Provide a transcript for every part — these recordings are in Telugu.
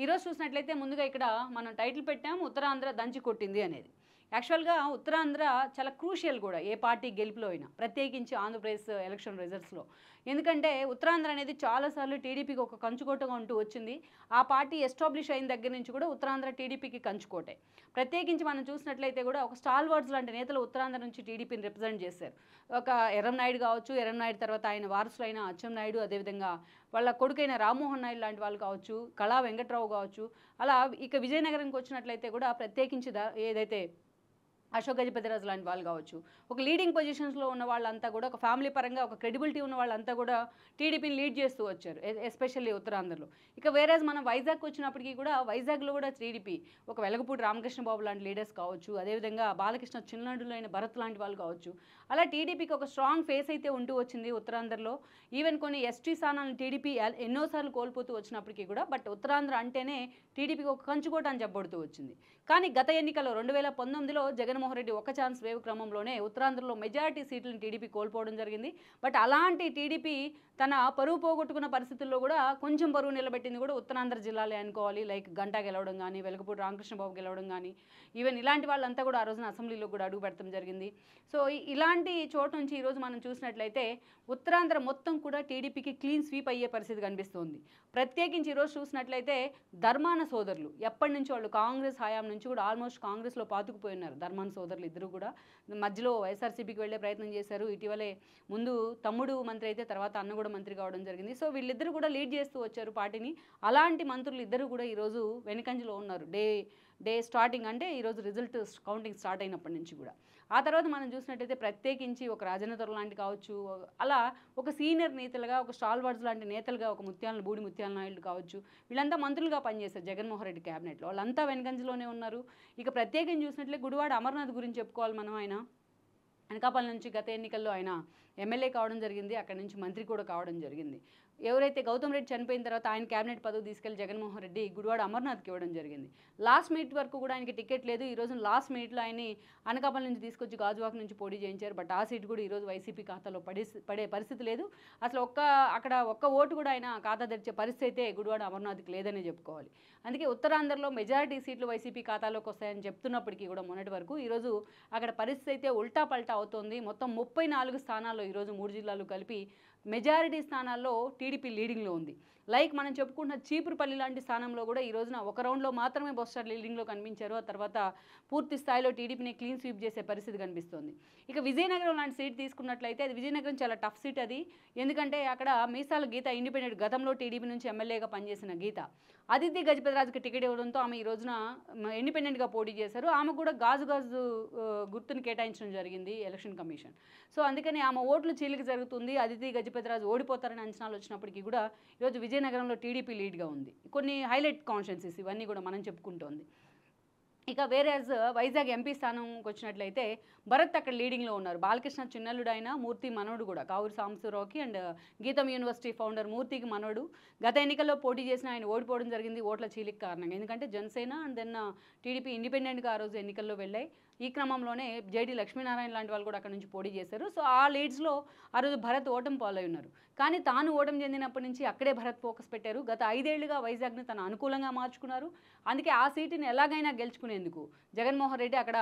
ఈరోజు చూసినట్లయితే ముందుగా ఇక్కడ మనం టైటిల్ పెట్టాము ఉత్తరాంధ్ర దంచి కొట్టింది అనేది. యాక్చువల్గా ఉత్తరాంధ్ర చాలా క్రూషియల్ కూడా ఏ పార్టీ గెలుపులో అయినా, ప్రత్యేకించి ఆంధ్రప్రదేశ్ ఎలక్షన్ రిజల్ట్స్లో. ఎందుకంటే ఉత్తరాంధ్ర అనేది చాలాసార్లు టీడీపీకి ఒక కంచుకోటగా ఉంటూ వచ్చింది. ఆ పార్టీ ఎస్టాబ్లిష్ అయిన దగ్గర నుంచి కూడా ఉత్తరాంధ్ర టీడీపీకి కంచుకోటే. ప్రత్యేకించి మనం చూసినట్లయితే కూడా ఒక స్టాల్ వర్డ్స్ లాంటి నేతలు ఉత్తరాంధ్ర నుంచి టీడీపీని రిప్రజెంట్ చేశారు. ఒక ఎర్రంనాయుడు కావచ్చు, ఎర్రంనాయుడు తర్వాత ఆయన వారసులైన అచ్చెన్నాయుడు, అదేవిధంగా వాళ్ళ కొడుకైన రామ్మోహన్ నాయుడు లాంటి వాళ్ళు కావచ్చు, కళా వెంకట్రావు కావచ్చు. అలా ఇక విజయనగరంకి వచ్చినట్లయితే కూడా ప్రత్యేకించి ఏదైతే అశోక్ గజపతిరాజు లాంటి వాళ్ళు కావచ్చు, ఒక లీడింగ్ పొజిషన్స్లో ఉన్న వాళ్ళంతా కూడా ఒక ఫ్యామిలీ పరంగా ఒక క్రెడిబిలిటీ ఉన్న వాళ్ళంతా కూడా టీడీపీని లీడ్ చేస్తూ వచ్చారు, ఎస్పెషల్లీ ఉత్తరాంధ్రలో. ఇక వేరేజ్ మనం వైజాగ్ వచ్చినప్పటికీ కూడా వైజాగ్లో కూడా టీడీపీ ఒక వెలగపూడి రామకృష్ణ బాబు లాంటి లీడర్స్ కావచ్చు, అదేవిధంగా బాలకృష్ణ చిన్నడులైన భరత్ లాంటి వాళ్ళు కావచ్చు. అలా టీడీపీకి ఒక స్ట్రాంగ్ ఫేస్ అయితే ఉంటూ వచ్చింది ఉత్తరాంధ్రలో. ఈవెన్ కొన్ని ఎస్టీ స్థానాలను టీడీపీ ఎన్నోసార్లు కోల్పోతూ వచ్చినప్పటికీ కూడా బట్ ఉత్తరాంధ్ర అంటేనే టీడీపీకి ఒక కంచుకోట అని చెప్పబడుతూ వచ్చింది. కానీ గత ఎన్నికల్లో 2019లో జగన్మోహన్ రెడ్డి ఒక్క ఛాన్స్ వేవ్ క్రమంలోనే ఉత్తరాంధ్రలో మెజారిటీ సీట్లను టీడీపీ కోల్పోవడం జరిగింది. బట్ అలాంటి టీడీపీ తన పరువు పోగొట్టుకున్న పరిస్థితుల్లో కూడా కొంచెం పరువు నిలబెట్టింది కూడా ఉత్తరాంధ్ర జిల్లాలే అనుకోవాలి. లైక్ గంటా గెలవడం కానీ, వెలగపూడి రామకృష్ణబాబు గెలవడం కానీ, ఈవెన్ ఇలాంటి వాళ్ళంతా కూడా ఆ రోజున అసెంబ్లీలో కూడా అడుగు పెడతాం జరిగింది. సో ఇలాంటి చోటు నుంచి ఈరోజు మనం చూసినట్లయితే ఉత్తరాంధ్ర మొత్తం కూడా టీడీపీకి క్లీన్ స్వీప్ అయ్యే పరిస్థితి కనిపిస్తోంది. ప్రత్యేకించి ఈరోజు చూసినట్లయితే ధర్మాన సోదరులు ఎప్పటి నుంచి వాళ్ళు కాంగ్రెస్ హయాం నుంచి కూడా ఆల్మోస్ట్ కాంగ్రెస్లో పాతుకుపోయి ఉన్నారు. ధర్మాన సోదరులు ఇద్దరు కూడా మధ్యలో వైఎస్ఆర్సీపీకి వెళ్ళే ప్రయత్నం చేశారు. ఇటీవలే ముందు తమ్ముడు మంత్రి అయితే తర్వాత అన్న కూడా మంత్రి కావడం జరిగింది. సో వీళ్ళిద్దరూ కూడా లీడ్ చేస్తూ వచ్చారు పార్టీని. అలాంటి మంత్రులు ఇద్దరు కూడా ఈరోజు వెనుకంజలో ఉన్నారు. డే స్టార్టింగ్ అంటే ఈరోజు రిజల్ట్ కౌంటింగ్ స్టార్ట్ అయినప్పటి నుంచి కూడా. ఆ తర్వాత మనం చూసినట్టయితే ప్రత్యేకించి ఒక రాజన్నతోర లాంటి కావచ్చు, అలా ఒక సీనియర్ నేతలుగా, ఒక స్టాల్ వర్డ్స్ లాంటి నేతలుగా ఒక బూడి ముత్యాల నాయుడు కావచ్చు, వీళ్ళంతా మంత్రులుగా పనిచేశారు జగన్మోహన్ రెడ్డి క్యాబినెట్లో. వాళ్ళంతా వెనుకంజలోనే ఉన్నారు. ఇక ప్రత్యేకించి చూసినట్లే గుడివాడ అమర్నాథ్ గురించి చెప్పుకోవాలి మనం. ఆయన అనకాపల్లి నుంచి గత ఎన్నికల్లో ఆయన ఎమ్మెల్యే కావడం జరిగింది. అక్కడి నుంచి మంత్రి కూడా కావడం జరిగింది. ఎవరైతే గౌతమ్ రెడ్డి చనిపోయిన తర్వాత ఆయన క్యాబినెట్ పదవి తీసుకెళ్లి జగన్మోహన్ రెడ్డి గుడివాడ అమర్నాథ్కి ఇవ్వడం జరిగింది. లాస్ట్ మినిట్ వరకు కూడా ఆయనకి టికెట్ లేదు. ఈరోజు లాస్ట్ మినిట్లో ఆయన్ని అనకాపల్లి నుంచి తీసుకొచ్చి గాజువాక నుంచి పోటీ చేయించారు. బట్ ఆ సీట్ కూడా ఈరోజు వైసీపీ ఖాతాలో పడే పరిస్థితి లేదు. అసలు అక్కడ ఒక్క ఓటు కూడా ఆయన ఖాతా తెరిచే పరిస్థితి అయితే గుడివాడ అమర్నాథ్కి లేదనే చెప్పుకోవాలి. అందుకే ఉత్తరాంధ్రలో మెజారిటీ సీట్లు వైసీపీ ఖాతాలోకి వస్తాయని చెప్తున్నప్పటికీ కూడా మొన్నటి వరకు ఈరోజు అక్కడ పరిస్థితి అయితే ఉల్టా పల్టా అవుతోంది. మొత్తం 34 స్థానాల్లో ఈరోజు 3 జిల్లాలు కలిపి మెజారిటీ స్థానాల్లో టీడీపీ లీడింగ్లో ఉంది. లైక్ మనం చెప్పుకున్న చీపురుపల్లి లాంటి స్థానంలో కూడా ఈ రోజున ఒక రౌండ్లో మాత్రమే బొత్స లీడింగ్లో కనిపించారు. ఆ తర్వాత పూర్తి స్థాయిలో టీడీపీని క్లీన్ స్వీప్ చేసే పరిస్థితి కనిపిస్తుంది. ఇక విజయనగరం లాంటి సీట్ తీసుకున్నట్లయితే అది విజయనగరం చాలా టఫ్ సీట్ అది. ఎందుకంటే అక్కడ మీసాల గీత ఇండిపెండెంట్ గతంలో టీడీపీ నుంచి ఎమ్మెల్యేగా పనిచేసిన గీత అదితి గజపతిరాజుకి టికెట్ ఇవ్వడంతో ఆమె ఈ రోజున ఇండిపెండెంట్గా పోటీ చేశారు. ఆమె కూడా గాజు గుర్తును కేటాయించడం జరిగింది ఎలక్షన్ కమిషన్. సో అందుకని ఆమె ఓట్లు చీలిక జరుగుతుంది. అదితి గజపతిరాజు ఓడిపోతారని అంచనాలు వచ్చినప్పటికీ కూడా ఈరోజు విజయనగరంలో టీడీపీ లీడ్గా ఉంది. కొన్ని హైలైట్ కాన్స్టిట్యున్సీస్ ఇవన్నీ కూడా మనం చెప్పుకుంటోంది. ఇక వేరేజ్ వైజాగ్ ఎంపీ స్థానంకి వచ్చినట్లయితే భరత్ అక్కడ లీడింగ్లో ఉన్నారు. బాలకృష్ణ చిన్నల్లుడు అయిన మూర్తి మనోడు కూడా కావూరి సాంబశివరావుకి అండ్ గీతం యూనివర్సిటీ ఫౌండర్ మూర్తికి మనోడు. గత ఎన్నికల్లో పోటీ చేసిన ఆయన ఓడిపోవడం జరిగింది ఓట్ల చీలిక కారణంగా. ఎందుకంటే జనసేన అండ్ దెన్ టీడీపీ ఇండిపెండెంట్గా ఆ రోజు ఎన్నికల్లో వెళ్ళాయి. ఈ క్రమంలోనే జేడీ లక్ష్మీనారాయణ లాంటి వాళ్ళు కూడా అక్కడ నుంచి పోటీ చేశారు. సో ఆ లీడ్స్లో ఆ రోజు భరత్ ఓటమి పాలై ఉన్నారు. కానీ తాను ఓటమి చెందినప్పటి నుంచి అక్కడే భరత్ ఫోకస్ పెట్టారు. గత 5 ఏళ్లుగా వైజాగ్ని తన అనుకూలంగా మార్చుకున్నారు. అందుకే ఆ సీటుని ఎలాగైనా గెలుచుకునేందుకు జగన్మోహన్ రెడ్డి అక్కడ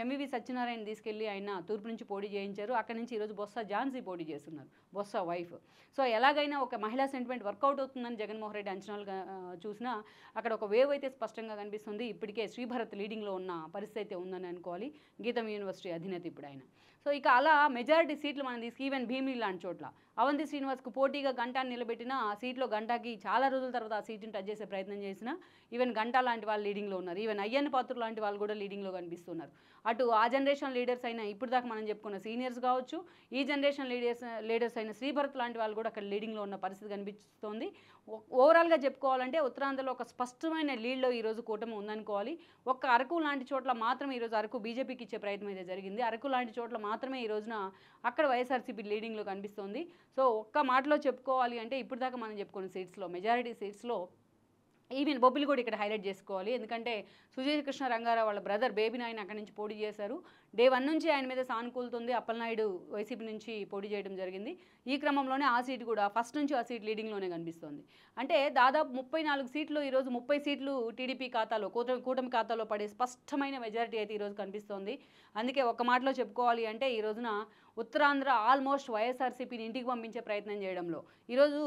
ఎంవివి సత్యనారాయణ తీసుకెళ్లి ఆయన తూర్పు నుంచి పోటీ చేయించారు. అక్కడి నుంచి ఈరోజు బొత్స ఝాన్సీ పోటీ చేస్తున్నారు, బొత్స వైఫ్. సో ఎలాగైనా ఒక మహిళా సెంటిమెంట్ వర్కౌట్ అవుతుందని జగన్మోహన్ రెడ్డి అంచనాలుగా చూసినా అక్కడ ఒక వేవ్ అయితే స్పష్టంగా కనిపిస్తుంది. ఇప్పటికే శ్రీభరత్ లీడింగ్లో ఉన్న పరిస్థితి అయితే ఉందని అనుకోవాలి, గీతం యూనివర్సిటీ అధినేత ఇప్పుడు ఆయన. సో ఇక అలా మెజారిటీ సీట్లు మనం తీసుకు ఈవెన్ భీమిలి లాంటి చోట్ల అవంతి శ్రీనివాస్కు పోటీగా గంటాన్ని నిలబెట్టిన ఆ సీట్లో గంటాకి చాలా రోజుల తర్వాత ఆ సీటుని టచ్ చేసే ప్రయత్నం చేసిన ఈవెన్ గంటా లాంటి వాళ్ళు లీడింగ్లో ఉన్నారు. ఈవెన్ అయ్యన్న పాత్రులు లాంటి వాళ్ళు కూడా లీడింగ్లో కనిపిస్తున్నారు. అటు ఆ జనరేషన్ లీడర్స్ అయినా ఇప్పుడు దాకా మనం చెప్పుకున్న సీనియర్స్ కావచ్చు, ఈ జనరేషన్ లీడర్స్ అయిన శ్రీభరత్ లాంటి వాళ్ళు కూడా అక్కడ లీడింగ్లో ఉన్న పరిస్థితి కనిపిస్తోంది. ఓవరాల్గా చెప్పుకోవాలంటే ఉత్తరాంధ్రలో ఒక స్పష్టమైన లీడ్లో ఈరోజు కూటమి ఉందనుకోవాలి. ఒక్క అరకు లాంటి చోట్ల మాత్రమే ఈరోజు అరకు బీజేపీకి ఇచ్చే ప్రయత్నం అయితే జరిగింది. అరకు లాంటి చోట్ల మాత్రమే ఈ రోజున అక్కడ వైఎస్ఆర్సీపీ లీడింగ్లో కనిపిస్తోంది. సో ఒక్క మాటలో చెప్పుకోవాలి అంటే ఇప్పుడు దాకా మనం చెప్పుకున్న సీట్స్లో మెజారిటీ సీట్స్లో ఈవెన్ బొబ్బిలి కూడా ఇక్కడ హైలైట్ చేసుకోవాలి. ఎందుకంటే సుజయ్ కృష్ణ రంగారావు వాళ్ళ బ్రదర్ బేబీ నాయన అక్కడి నుంచి పోటీ చేశారు. డే 1 నుంచి ఆయన మీద సానుకూలత ఉంది. అప్పలనాయుడు వైసీపీ నుంచి పోటీ చేయడం జరిగింది. ఈ క్రమంలోనే ఆ సీటు కూడా ఫస్ట్ నుంచి ఆ సీట్ లీడింగ్‌లోనే కనిపిస్తోంది. అంటే దాదాపు 34 సీట్లు ఈరోజు 30 సీట్లు టీడీపీ ఖాతాలో కూటమి ఖాతాలో పడే స్పష్టమైన మెజారిటీ అయితే ఈరోజు కనిపిస్తోంది. అందుకే ఒక మాటలో చెప్పుకోవాలి అంటే ఈ రోజున ఉత్తరాంధ్ర ఆల్మోస్ట్ వైఎస్ఆర్సీపీని ఇంటికి పంపించే ప్రయత్నం చేయడంలో, ఈరోజు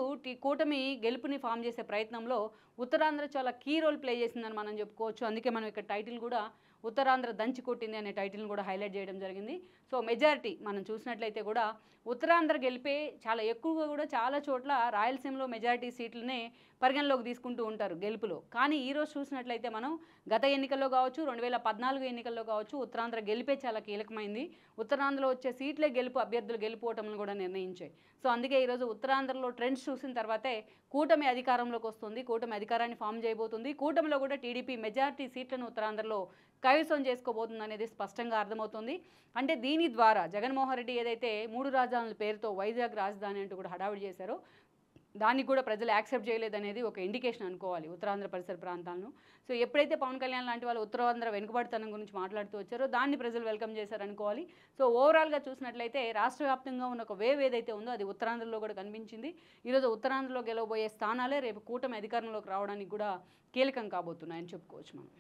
కూటమి గెలుపుని ఫామ్ చేసే ప్రయత్నంలో ఉత్తరాంధ్ర చాలా కీ రోల్ ప్లే చేసిందని మనం చెప్పుకోవచ్చు. అందుకే మనం ఇక్కడ టైటిల్ కూడా ఉత్తరాంధ్ర దంచి కొట్టింది అనే టైటిల్ని కూడా హైలైట్ చేయడం జరిగింది. సో మెజారిటీ మనం చూసినట్లయితే కూడా ఉత్తరాంధ్ర గెలిపే చాలా ఎక్కువగా కూడా చాలా చోట్ల రాయలసీమలో మెజారిటీ సీట్లనే పరిగణలోకి తీసుకుంటూ ఉంటారు గెలుపులో. కానీ ఈరోజు చూసినట్లయితే మనం గత ఎన్నికల్లో కావచ్చు, 2014 ఎన్నికల్లో కావచ్చు, ఉత్తరాంధ్ర గెలిపే చాలా కీలకమైంది. ఉత్తరాంధ్రలో వచ్చే సీట్లే అభ్యర్థులు గెలుపోవటంను కూడా నిర్ణయించాయి. సో అందుకే ఈరోజు ఉత్తరాంధ్రలో ట్రెండ్స్ చూసిన తర్వాతే కూటమి అధికారంలోకి వస్తుంది, కూటమి అధికారాన్ని ఫామ్ చేయబోతుంది, కూటమిలో కూడా టీడీపీ మెజారిటీ సీట్లను ఉత్తరాంధ్రలో కైవసం చేసుకోబోతుంది అనేది స్పష్టంగా అర్థమవుతుంది. అంటే దీని ద్వారా జగన్మోహన్ రెడ్డి ఏదైతే 3 రాజధానుల పేరుతో వైజాగ్ రాజధాని అంటూ కూడా హడావుడి చేశారో దాన్ని కూడా ప్రజలు యాక్సెప్ట్ చేయలేదనేది ఒక ఇండికేషన్ అనుకోవాలి ఉత్తరాంధ్ర పరిసర ప్రాంతాలను. సో ఎప్పుడైతే పవన్ కళ్యాణ్ లాంటి వాళ్ళు ఉత్తరాంధ్ర వెనుకబడితనం గురించి మాట్లాడుతూ వచ్చారో దాన్ని ప్రజలు వెల్కమ్ చేశారనుకోవాలి. సో ఓవరాల్గా చూసినట్లయితే రాష్ట్ర వ్యాప్తంగా ఉన్న ఒక వేవ్ ఏదైతే ఉందో అది ఉత్తరాంధ్రలో కూడా కనిపించింది. ఈరోజు ఉత్తరాంధ్రలో గెలవబోయే స్థానాలే రేపు కూటమి అధికారంలోకి రావడానికి కూడా కీలకం కాబోతున్నాయని చెప్పుకోవచ్చు మనం.